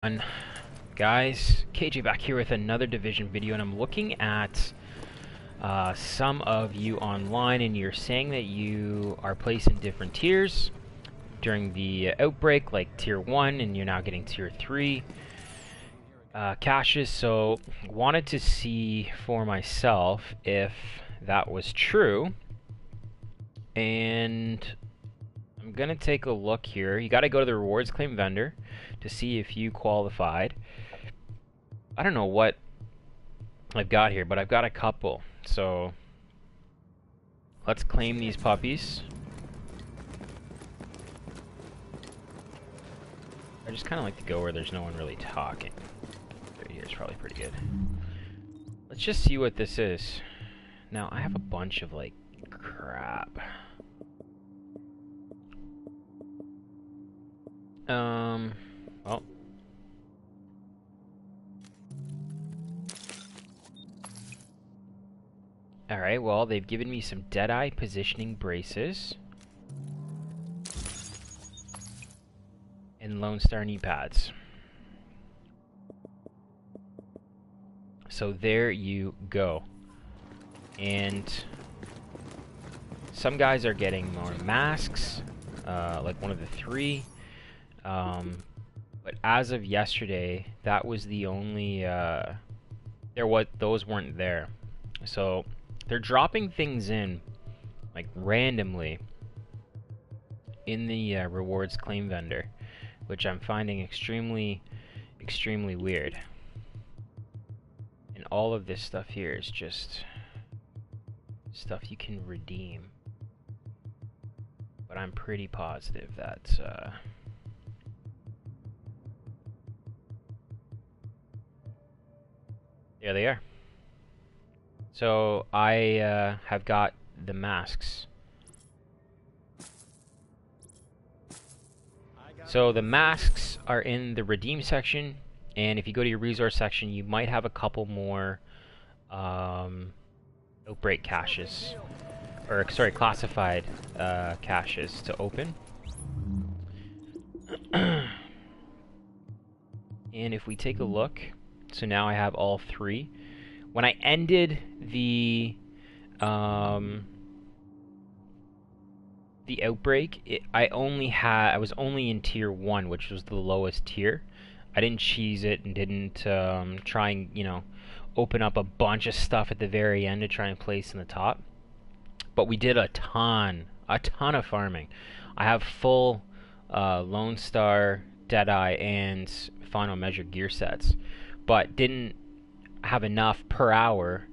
on, guys, KJ back here with another Division video, and I'm looking at some of you online, and you're saying that you are placed in different tiers during the outbreak, like tier 1, and you're now getting tier 3 caches. So wanted to see for myself if that was true, and I'm gonna take a look here. You got to go to the rewards claim vendor to see if you qualified. I don't know what I've got here, but I've got a couple. So let's claim these puppies. I just kind of like to go where there's no one really talking. Right here is probably pretty good. Let's just see what this is. Now, I have a bunch of, like, crap. Well. Alright, well, they've given me some Deadeye positioning braces. And Lone Star knee pads. So there you go. And some guys are getting more masks, like one of the 3. But as of yesterday, that was the only, those weren't there. So they're dropping things in, like, randomly in the rewards claim vendor, which I'm finding extremely weird. And all of this stuff here is just stuff you can redeem. But I'm pretty positive that, there they are. So I have got the masks. So the masks are in the redeem section, and if you go to your resource section, you might have a couple more outbreak caches, or sorry, classified caches to open. And if we take a look, so now I have all 3. When I ended the outbreak, I was only in tier 1, which was the lowest tier. I didn't cheese it and didn't try and, you know, open up a bunch of stuff at the very end to try and place in the top. But we did a ton of farming. I have full Lone Star, Deadeye, and Final Measure gear sets, but didn't have enough per hour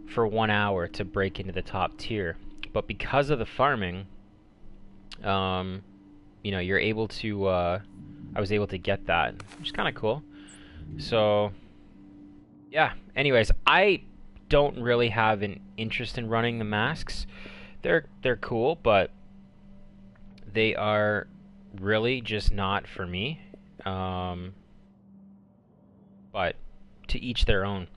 for 1 hour to break into the top tier. But because of the farming, you know, you're able to, I was able to get that, which is kind of cool. So, yeah, anyways, I don't really have an interest in running the masks. They're cool, but they are really just not for me. But to each their own.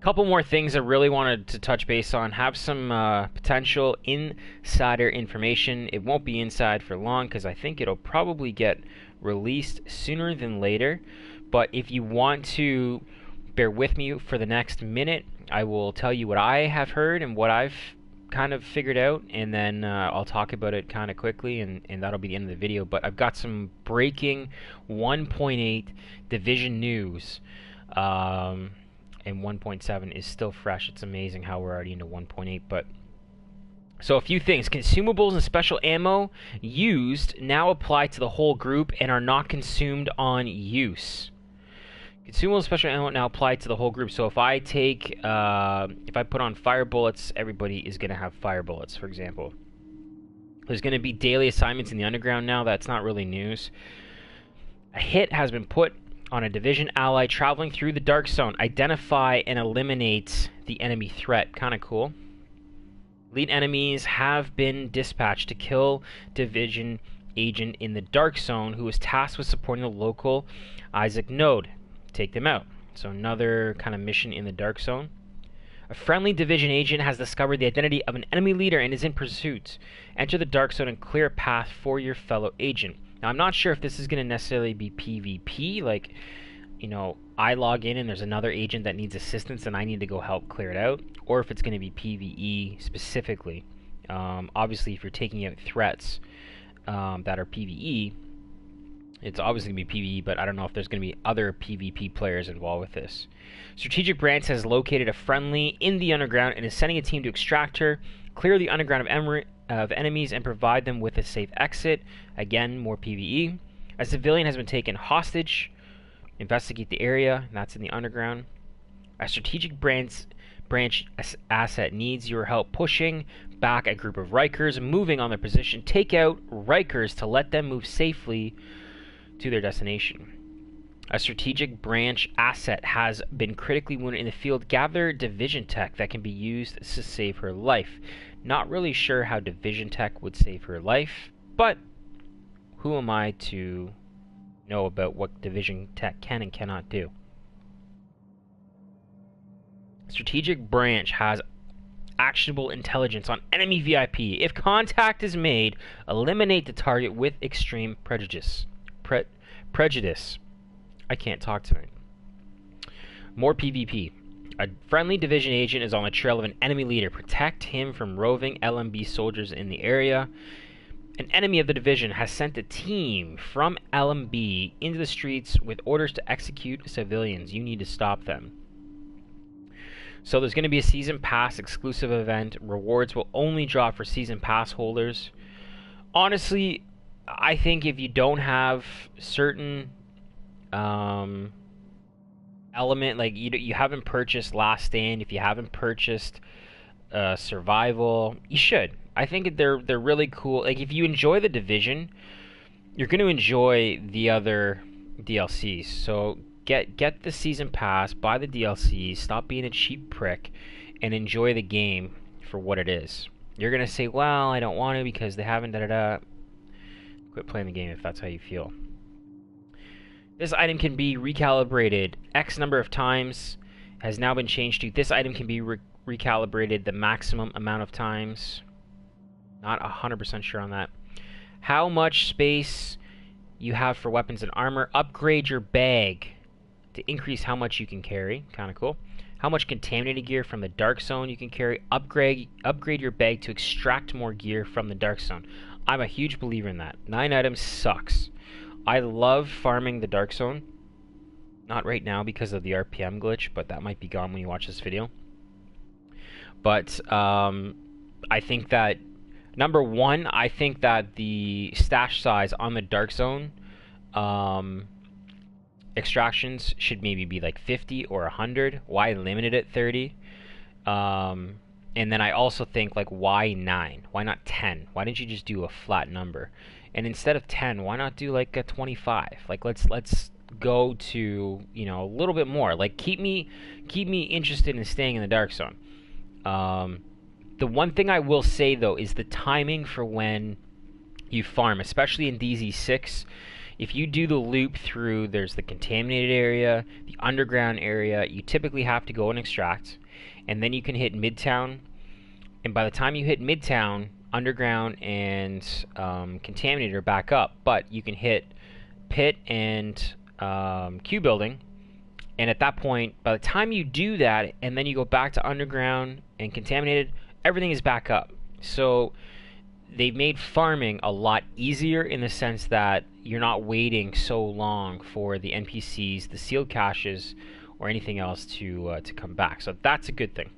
Couple more things I really wanted to touch base on. Have some potential insider information. It won't be inside for long because I think it'll probably get released sooner than later. But if you want to bear with me for the next minute, I will tell you what I have heard and what I've kind of figured out, and then I'll talk about it kind of quickly, and that'll be the end of the video. But I've got some breaking 1.8 Division news, and 1.7 is still fresh. It's amazing how we're already into 1.8. But so a few things. Consumables and special ammo used now apply to the whole group and are not consumed on use. Consumables and special ammo now apply to the whole group. So if I take, if I put on fire bullets, everybody is going to have fire bullets, for example. There's going to be daily assignments in the underground now. That's not really news. A hit has been put on a division ally traveling through the dark zone. Identify and eliminate the enemy threat. Kind of cool. Elite enemies have been dispatched to kill division agent in the dark zone who is tasked with supporting the local Isaac node. Take them out. So another kind of mission in the dark zone. A friendly division agent has discovered the identity of an enemy leader and is in pursuit. Enter the dark zone and clear a path for your fellow agent. Now, I'm not sure if this is going to necessarily be PvP, like, I log in and there's another agent that needs assistance and I need to go help clear it out, or if it's going to be PvE specifically. Obviously, if you're taking out threats that are PvE, it's obviously going to be PvE, but I don't know if there's going to be other PvP players involved with this. Strategic Branch has located a friendly in the underground and is sending a team to extract her, clear the underground of enemies, and provide them with a safe exit. Again, more PvE. A civilian has been taken hostage. Investigate the area. That's in the underground. A Strategic Branch asset needs your help pushing back a group of Rikers moving on their position. Take out Rikers to let them move safely to their destination. A Strategic Branch asset has been critically wounded in the field. Gather Division Tech that can be used to save her life. Not really sure how Division Tech would save her life, but who am I to know about what Division Tech can and cannot do? Strategic Branch has actionable intelligence on enemy VIP. If contact is made, eliminate the target with extreme prejudice. I can't talk tonight. More PvP. A friendly division agent is on the trail of an enemy leader. Protect him from roving LMB soldiers in the area. An enemy of the division has sent a team from LMB into the streets with orders to execute civilians. You need to stop them. So there's going to be a Season Pass exclusive event. Rewards will only drop for Season Pass holders. Honestly, I think if you don't have certain element, like you haven't purchased Last Stand, if you haven't purchased Survival, you should. I think they're really cool. Like, if you enjoy the Division, you're going to enjoy the other DLCs. So get the Season Pass, buy the DLCs, stop being a cheap prick, and enjoy the game for what it is. You're going to say, well, I don't want to because they haven't da-da-da. Quit playing the game if that's how you feel. This item can be recalibrated X number of times. Has now been changed to this item can be recalibrated the maximum amount of times. Not 100% sure on that. How much space you have for weapons and armor. Upgrade your bag to increase how much you can carry. Kind of cool. How much contaminated gear from the Dark Zone you can carry. Upgrade your bag to extract more gear from the Dark Zone. I'm a huge believer in that. 9 items sucks. I love farming the Dark Zone. Not right now because of the RPM glitch, but that might be gone when you watch this video. But I think that, number one, I think that the stash size on the Dark Zone extractions should maybe be like 50 or 100. Why limit it at 30? And then I also think, like, why 9? Why not 10? Why didn't you just do a flat number? And instead of 10, why not do like a 25? Like, let's go to, a little bit more. Like, keep me interested in staying in the Dark Zone. The one thing I will say though is the timing for when you farm, especially in DZ6. If you do the loop through, there's the contaminated area, the underground area, you typically have to go and extract, and then you can hit Midtown, and by the time you hit Midtown, underground and contaminated are back up, but you can hit pit and Q building, and at that point, by the time you do that, and then you go back to underground and contaminated, everything is back up. So they've made farming a lot easier in the sense that you're not waiting so long for the NPCs, the sealed caches, or anything else to come back. So that's a good thing.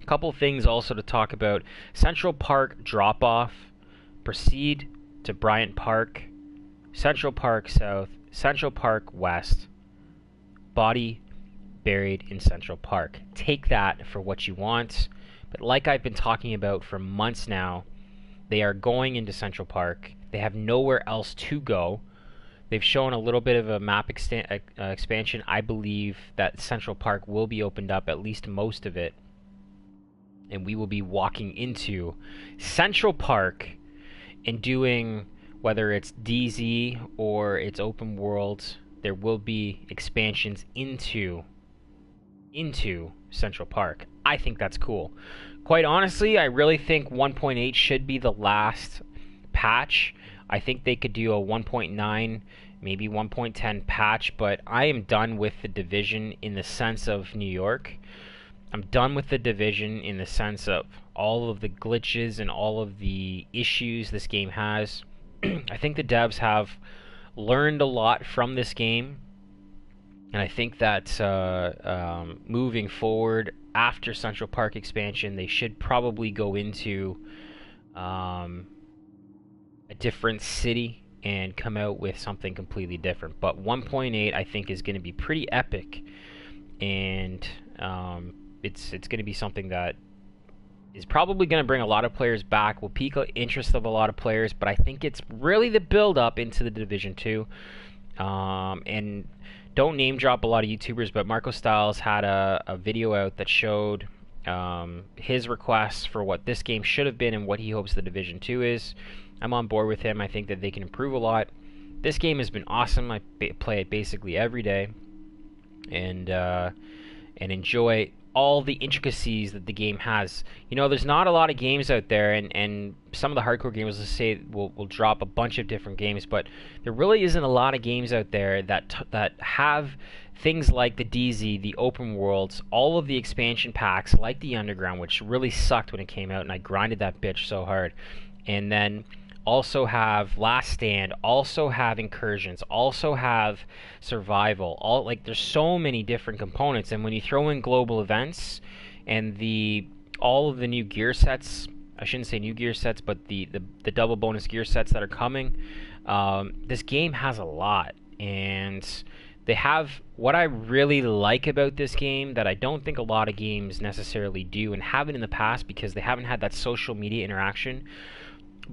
A couple things also to talk about. Central Park drop-off. Proceed to Bryant Park. Central Park South. Central Park West. Body buried in Central Park. Take that for what you want. But like I've been talking about for months now, they are going into Central Park. They have nowhere else to go. They've shown a little bit of a map expansion. I believe that Central Park will be opened up, at least most of it. And we will be walking into Central Park and doing, whether it's DZ or it's open world, there will be expansions into Central Park. I think that's cool. Quite honestly, I really think 1.8 should be the last patch. I think they could do a 1.9, maybe 1.10 patch, but I am done with the division in the sense of New York. I'm done with the division in the sense of all of the glitches and all of the issues this game has. I think the devs have learned a lot from this game, and I think that moving forward after Central Park expansion, they should probably go into a different city and come out with something completely different. But 1.8 I think is going to be pretty epic, and it's going to be something that is probably going to bring a lot of players back, will pique the interest of a lot of players, but I think it's really the build-up into the Division 2. And don't name drop a lot of YouTubers, but Marco Styles had a video out that showed his requests for what this game should have been and what he hopes the Division 2 is. I'm on board with him. I think that they can improve a lot. This game has been awesome. I play it basically every day, and enjoy all the intricacies that the game has. You know, there's not a lot of games out there, and some of the hardcore gamers will say will drop a bunch of different games, but there really isn't a lot of games out there that have things like the DZ, the open worlds, all of the expansion packs, like the Underground, which really sucked when it came out, and I grinded that bitch so hard. And then also have Last Stand, also have Incursions, also have Survival. There's so many different components, and when you throw in global events and all of the new gear sets, I shouldn't say new gear sets, but the double bonus gear sets that are coming, this game has a lot. And they have what I really like about this game that I don't think a lot of games necessarily do, and haven't in the past because they haven't had that social media interaction.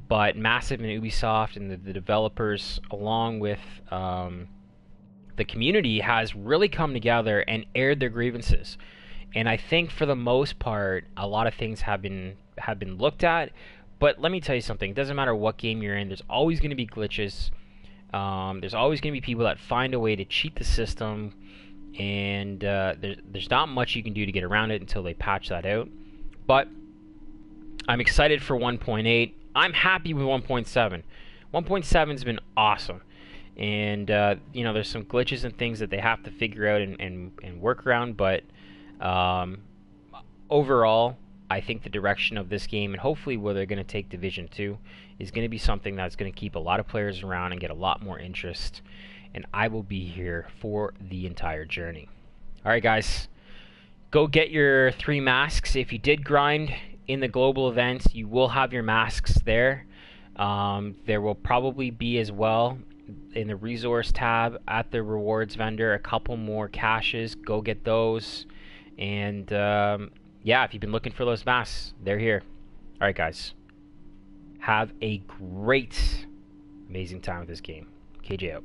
But Massive and Ubisoft and the developers, along with the community, has really come together and aired their grievances. And I think for the most part, a lot of things have been looked at. But let me tell you something: it doesn't matter what game you're in. There's always going to be glitches. There's always going to be people that find a way to cheat the system, and there's not much you can do to get around it until they patch that out. But I'm excited for 1.8. I'm happy with 1.7. 1.7's been awesome, and there's some glitches and things that they have to figure out and work around, but overall, I think the direction of this game, and hopefully where they're going to take Division 2, is going to be something that's going to keep a lot of players around and get a lot more interest, and I will be here for the entire journey. Alright guys, go get your 3 masks. If you did grind in the global events, you will have your masks there. There will probably be as well in the resource tab at the rewards vendor a couple more caches. Go get those. And yeah, if you've been looking for those masks, they're here. Alright guys, have a great, amazing time with this game. KJ out.